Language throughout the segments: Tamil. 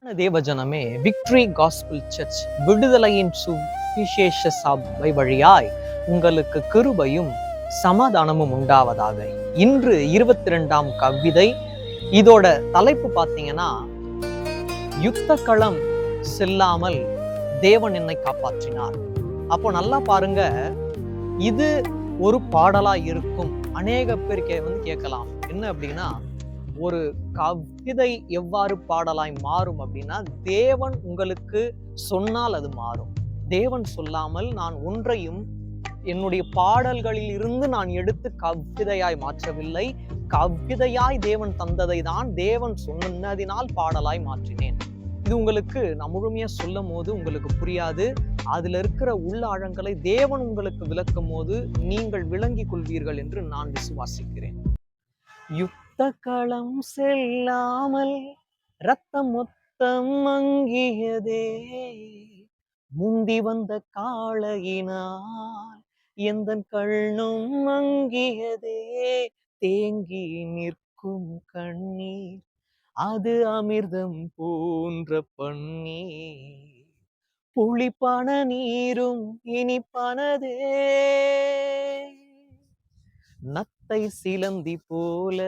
தேவஜனமே, விக்டரி காஸ்பல் சர்ச் விடுதலையின் சுவிசேஷ சபை வழியாய் உங்களுக்கு கிருபையும் சமாதானமும் உண்டாவதாக. இன்று 22ஆம் கவிதை. இதோட தலைப்பு பார்த்தீங்கன்னா, யுத்த களம் செல்லாமல் தேவன் என்னை காப்பாற்றினார். அப்போ நல்லா பாருங்க, இது ஒரு பாடலா இருக்கும். அநேக பேர் கேட்கலாம், என்ன அப்படின்னா, ஒரு கவிதை எவ்வாறு பாடலாய் மாறும் அப்படின்னா, தேவன் உங்களுக்கு சொன்னால் அது மாறும். தேவன் சொல்லாமல் நான் ஒன்றையும் என்னுடைய பாடல்களில் இருந்து நான் எடுத்து கவிதையாய் மாற்றவில்லை. கவிதையாய் தேவன் தந்ததை தான் தேவன் சொன்னதினால் பாடலாய் மாற்றினேன். இது உங்களுக்கு நான் முழுமையா சொல்லும் போது உங்களுக்கு புரியாது. அதுல இருக்கிற உள்ள ஆழங்களை தேவன் உங்களுக்கு விளக்கும் போது நீங்கள் விளங்கிக் கொள்வீர்கள் என்று நான் விசுவாசிக்கிறேன். யுத்த களம் செல்லாமல் ரத்தம் மொத்தம் மங்கியதே, முந்தி வந்த காளையினால் எந்தன் கண்ணும் மங்கியதே. தேங்கி நிற்கும் கண்ணீர் அது அமிர்தம் போன்ற பன்னீர், புளிப்பான நீரும் இனிப்பானதே. நத்தை சிலந்தி போல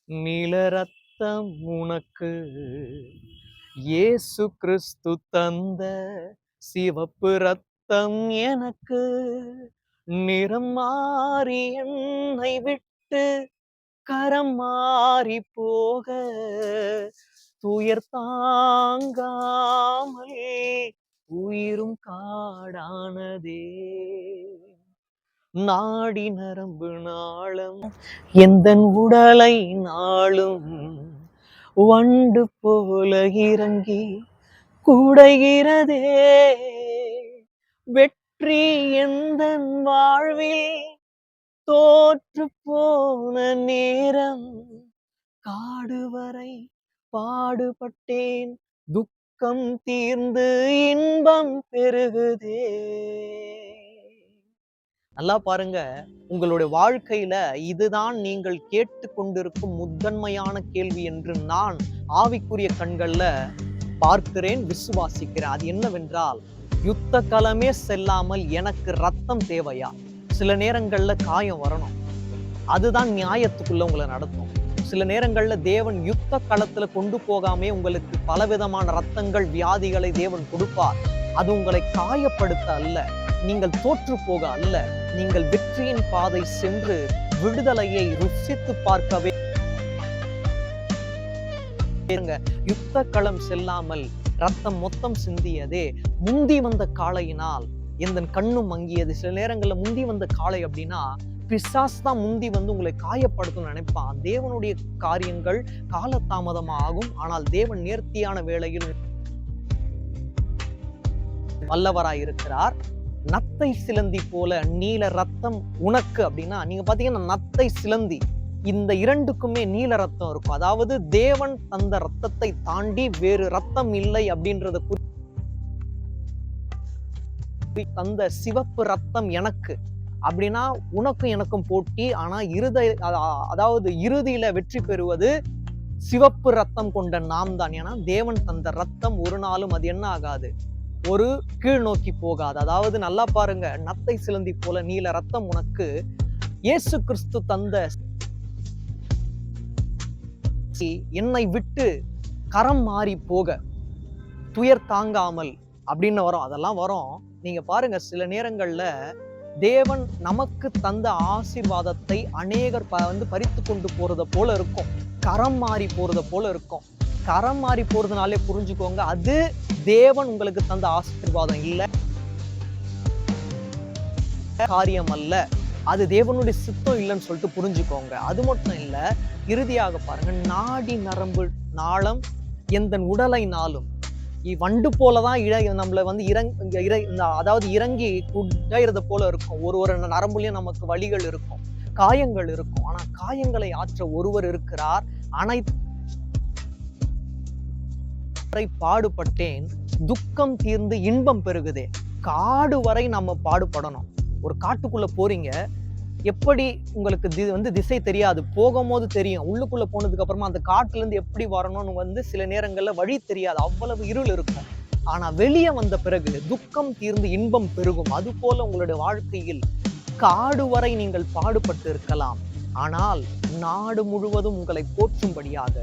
நீல ரத்தம் உனக்கு, இயேசு கிறிஸ்து தந்த சிவப்பு ரத்தம் எனக்கு. நிறம் மாறி என்னை விட்டு கரம் மாறி போக, துயர் தாங்காமல் உயிரும் காடானதே. நாடி நரம்பு நாளம் எந்தன் உடலை நாளும் வண்டு போல இறங்கி குடைகிறதே. வெற்றி எந்தன் வாழ்வில் தோற்று போன நேரம், காடு வரை பாடுபட்டேன், துக்கம் தீர்ந்து இன்பம் பெருகுதே. நல்லா பாருங்க, உங்களுடைய வாழ்க்கையில இதுதான் நீங்கள் கேட்டு கொண்டிருக்கும் முதன்மையான கேள்வி என்று நான் ஆவிக்குரிய கண்கள்ல பார்க்கிறேன், விசுவாசிக்கிறேன். அது என்னவென்றால், யுத்த களமே செல்லாமல் எனக்கு ரத்தம் தேவையா? சில நேரங்கள்ல காயம் வரணும், அதுதான் நியாயத்துக்குள்ள உங்களை நடத்தும். சில நேரங்கள்ல தேவன் யுத்த களத்துல கொண்டு போகாமே உங்களுக்கு பலவிதமான ரத்தங்கள், வியாதிகளை தேவன் கொடுப்பார். அது உங்களை காயப்படுத்த அல்ல, நீங்கள் தோற்று போக அல்ல, நீங்கள் வெற்றியின் பாதை சென்று விடுதலையை ருசித்து பார்க்கவே. யுத்த களம் செல்லாமல் ரத்தம் மொத்தம் சிந்தியதே, முந்தி வந்த காளையினால் எந்த கண்ணும் மங்கியது. சில நேரங்கள்ல முந்தி வந்த காளை அப்படின்னா பிசாசு தான் முந்தி வந்து உங்களை காயப்படுத்தும் நினைப்பான். தேவனுடைய காரியங்கள் காலதாமதமாகும், ஆனால் தேவன் நேர்த்தியான வேளையில் வல்லவராயிருக்கிறார். நத்தை சிலந்தி போல நீல ரத்தம் உனக்கு அப்படின்னா, நீங்க பாத்தீங்கன்னா நத்தை சிலந்தி இந்த இரண்டுக்குமே நீல ரத்தம் இருக்கும். அதாவது தேவன் தந்த ரத்தத்தை தாண்டி வேறு ரத்தம் இல்லை அப்படின்றத தந்த சிவப்பு ரத்தம் எனக்கு அப்படின்னா, உனக்கும் எனக்கும் போட்டி. ஆனா இறுதியில வெற்றி பெறுவது சிவப்பு ரத்தம் கொண்ட நாம் தான். ஏன்னா தேவன் தந்த ரத்தம் ஒரு நாளும் அது என்ன ஆகாது, ஒரு கீழ் நோக்கி போகாது. அதாவது நல்லா பாருங்க, நத்தை சிலந்தி போல நீல ரத்தம் உனக்கு, இயேசு கிறிஸ்து தந்த என்னை விட்டு கரம் மாறி போக, துயர் தாங்காமல் அப்படின்னு வரும். அதெல்லாம் வரும். நீங்க பாருங்க, சில நேரங்கள்ல தேவன் நமக்கு தந்த ஆசீர்வாதத்தை அநேகர் பறித்து கொண்டு போறத போல இருக்கும், கரம் மாறி போறத போல இருக்கும். கரம் மாறி போறதுனாலே புரிஞ்சுக்கோங்க, அது தேவன் உங்களுக்கு தந்த ஆசீர்வாதம் இல்லை, காரியம் அல்ல, அது தேவனுடைய சித்தம் இல்லைன்னு சொல்லிட்டு புரிஞ்சுக்கோங்க. அது மட்டும் இல்ல, இறுதியாக பாருங்க, நாடி நரம்பு நாளம் எந்தன் உடலை நாளும் வண்டு போலதான் நம்மள வந்து அதாவது இறங்கி குடையிறது போல இருக்கும். ஒரு நரம்புலயும் நமக்கு வலிகள் இருக்கும், காயங்கள் இருக்கும். ஆனா காயங்களை ஆற்ற ஒருவர் இருக்கிறார். பாடுபட்டேன், துக்கம் தீர்ந்து இன்பம் பெருகுதே. காடு வரை நம்ம பாடுபடணும். ஒரு காட்டுக்குள்ள போறீங்க, எப்படி உங்களுக்கு திசை தெரியாது, போகும்போது தெரியும். உள்ளுக்குள்ள போனதுக்கு அப்புறமா அந்த காட்டுல இருந்து எப்படி வரணும்னு சில நேரங்கள்ல வழி தெரியாது, அவ்வளவு இருள் இருக்கும். ஆனா வெளியே வந்த பிறகு துக்கம் தீர்ந்து இன்பம் பெருகும். அது போல உங்களுடைய வாழ்க்கையில் காடு வரை நீங்கள் பாடுபட்டு இருக்கலாம், ஆனால் நாடு முழுவதும் உங்களை போற்றும்படியாக